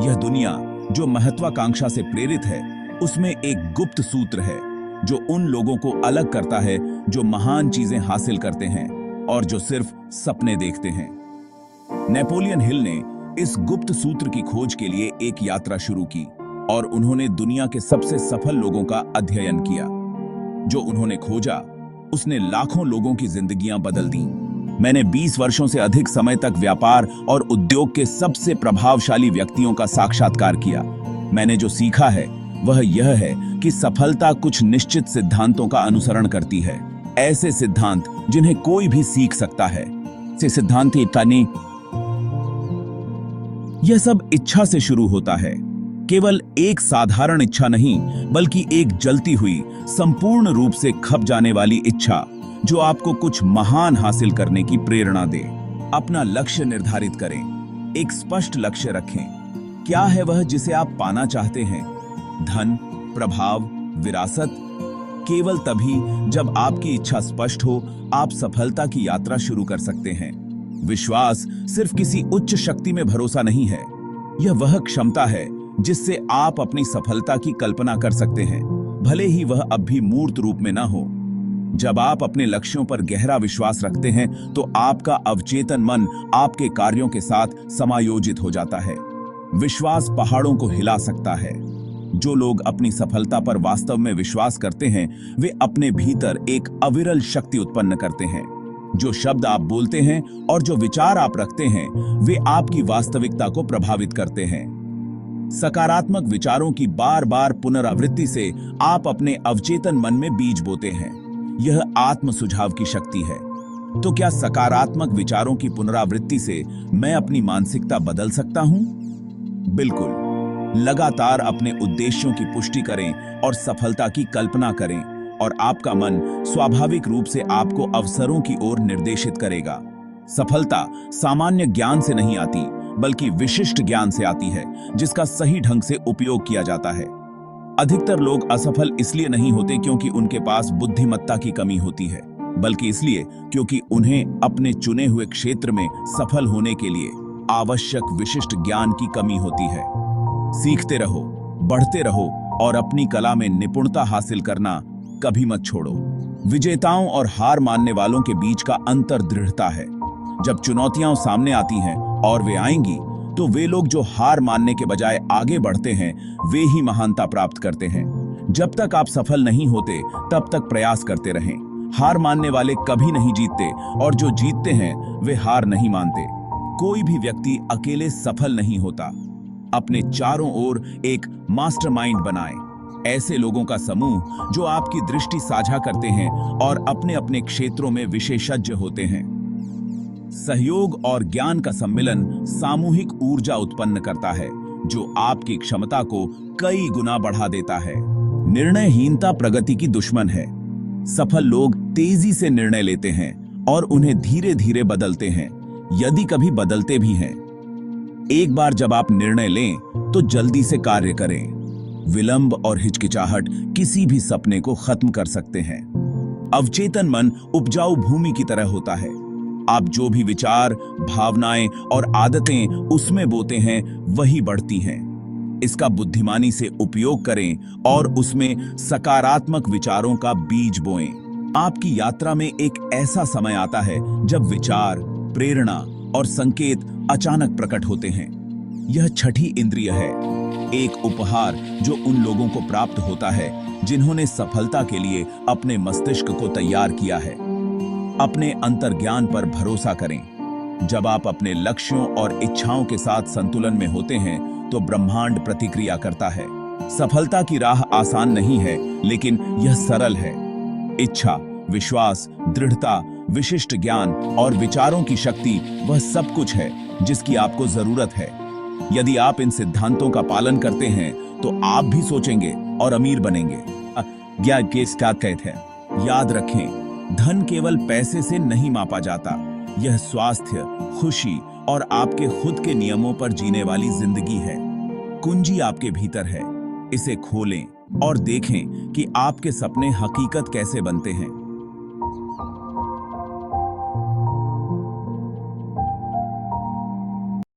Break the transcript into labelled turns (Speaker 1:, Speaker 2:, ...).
Speaker 1: यह दुनिया जो महत्वाकांक्षा से प्रेरित है, उसमें एक गुप्त सूत्र है जो उन लोगों को अलग करता है जो महान चीजें हासिल करते हैं और जो सिर्फ सपने देखते हैं। नेपोलियन हिल ने इस गुप्त सूत्र की खोज के लिए एक यात्रा शुरू की और उन्होंने दुनिया के सबसे सफल लोगों का अध्ययन किया। जो उन्होंने खोजा, उसने लाखों लोगों की जिंदगियां बदल दी। मैंने 20 वर्षों से अधिक समय तक व्यापार और उद्योग के सबसे प्रभावशाली व्यक्तियों का साक्षात्कार किया। मैंने जो सीखा है वह यह है कि सफलता कुछ निश्चित सिद्धांतों का अनुसरण करती है, ऐसे सिद्धांत जिन्हें कोई भी सीख सकता है। से सिद्धांत यह सब इच्छा से शुरू होता है। केवल एक साधारण इच्छा नहीं, बल्कि एक जलती हुई, संपूर्ण रूप से खप जाने वाली इच्छा जो आपको कुछ महान हासिल करने की प्रेरणा दे। अपना लक्ष्य निर्धारित करें, एक स्पष्ट लक्ष्य रखें। क्या है वह जिसे आप पाना चाहते हैं? धन, प्रभाव, विरासत? केवल तभी जब आपकी इच्छा स्पष्ट हो, आप सफलता की यात्रा शुरू कर सकते हैं। विश्वास सिर्फ किसी उच्च शक्ति में भरोसा नहीं है, यह वह क्षमता है जिससे आप अपनी सफलता की कल्पना कर सकते हैं, भले ही वह अब भी मूर्त रूप में ना हो। जब आप अपने लक्ष्यों पर गहरा विश्वास रखते हैं तो आपका अवचेतन मन आपके कार्यों के साथ समायोजित हो जाता है। विश्वास पहाड़ों को हिला सकता है। जो लोग अपनी सफलता पर वास्तव में विश्वास करते हैं, वे अपने भीतर एक अविरल शक्ति उत्पन्न करते हैं। जो शब्द आप बोलते हैं और जो विचार आप रखते हैं, वे आपकी वास्तविकता को प्रभावित करते हैं। सकारात्मक विचारों की बार बार पुनरावृत्ति से आप अपने अवचेतन मन में बीज बोते हैं। यह आत्म सुझाव की शक्ति है। तो क्या सकारात्मक विचारों की पुनरावृत्ति से मैं अपनी मानसिकता बदल सकता हूं? बिल्कुल। लगातार अपने उद्देश्यों की पुष्टि करें और सफलता की कल्पना करें, और आपका मन स्वाभाविक रूप से आपको अवसरों की ओर निर्देशित करेगा। सफलता सामान्य ज्ञान से नहीं आती, बल्कि विशिष्ट ज्ञान से आती है, जिसका सही ढंग से उपयोग किया जाता है। अधिकतर लोग असफल इसलिए नहीं होते क्योंकि उनके पास बुद्धिमत्ता की कमी होती है, बल्कि इसलिए क्योंकि उन्हें अपने चुने हुए क्षेत्र में सफल होने के लिए आवश्यक विशिष्ट ज्ञान की कमी होती है। सीखते रहो, बढ़ते रहो और अपनी कला में निपुणता हासिल करना कभी मत छोड़ो। विजेताओं और हार मानने वालों के बीच का अंतर दृढ़ता है। जब चुनौतियां सामने आती हैं, और वे आएंगी, तो वे लोग जो हार मानने के बजाय आगे बढ़ते हैं, वे ही महानता प्राप्त करते हैं। जब तक आप सफल नहीं होते, तब तक प्रयास करते रहें। हार मानने वाले कभी नहीं जीतते, और जो जीतते हैं वे हार नहीं मानते। कोई भी व्यक्ति अकेले सफल नहीं होता। अपने चारों ओर एक मास्टरमाइंड बनाएं, ऐसे लोगों का समूह जो आपकी दृष्टि साझा करते हैं और अपने अपने क्षेत्रों में विशेषज्ञ होते हैं। सहयोग और ज्ञान का सम्मिलन सामूहिक ऊर्जा उत्पन्न करता है, जो आपकी क्षमता को कई गुना बढ़ा देता है। निर्णयहीनता प्रगति की दुश्मन है। सफल लोग तेजी से निर्णय लेते हैं और उन्हें धीरे धीरे बदलते हैं, यदि कभी बदलते भी हैं। एक बार जब आप निर्णय लें, तो जल्दी से कार्य करें। विलंब और हिचकिचाहट किसी भी सपने को खत्म कर सकते हैं। अवचेतन मन उपजाऊ भूमि की तरह होता है। आप जो भी विचार, भावनाएं और आदतें उसमें बोते हैं, वही बढ़ती हैं। इसका बुद्धिमानी से उपयोग करें और उसमें सकारात्मक विचारों का बीज बोएं। आपकी यात्रा में एक ऐसा समय आता है जब विचार, प्रेरणा और संकेत अचानक प्रकट होते हैं। यह छठी इंद्रिय है, एक उपहार जो उन लोगों को प्राप्त होता है जिन्होंने सफलता के लिए अपने मस्तिष्क को तैयार किया है। अपने अंतर्ज्ञान पर भरोसा करें। जब आप अपने लक्ष्यों और इच्छाओं के साथ संतुलन में होते हैं, तो ब्रह्मांड प्रतिक्रिया करता है। सफलता की राह आसान नहीं है, लेकिन यह सरल है। इच्छा, विश्वास, दृढ़ता, विशिष्ट ज्ञान और विचारों की शक्ति वह सब कुछ है जिसकी आपको जरूरत है। यदि आप इन सिद्धांतों का पालन करते हैं, तो आप भी सोचेंगे और अमीर बनेंगे। याद रखें, धन केवल पैसे से नहीं मापा जाता। यह स्वास्थ्य, खुशी और आपके खुद के नियमों पर जीने वाली जिंदगी है। कुंजी आपके भीतर है। इसे खोलें और देखें कि आपके सपने हकीकत कैसे बनते हैं।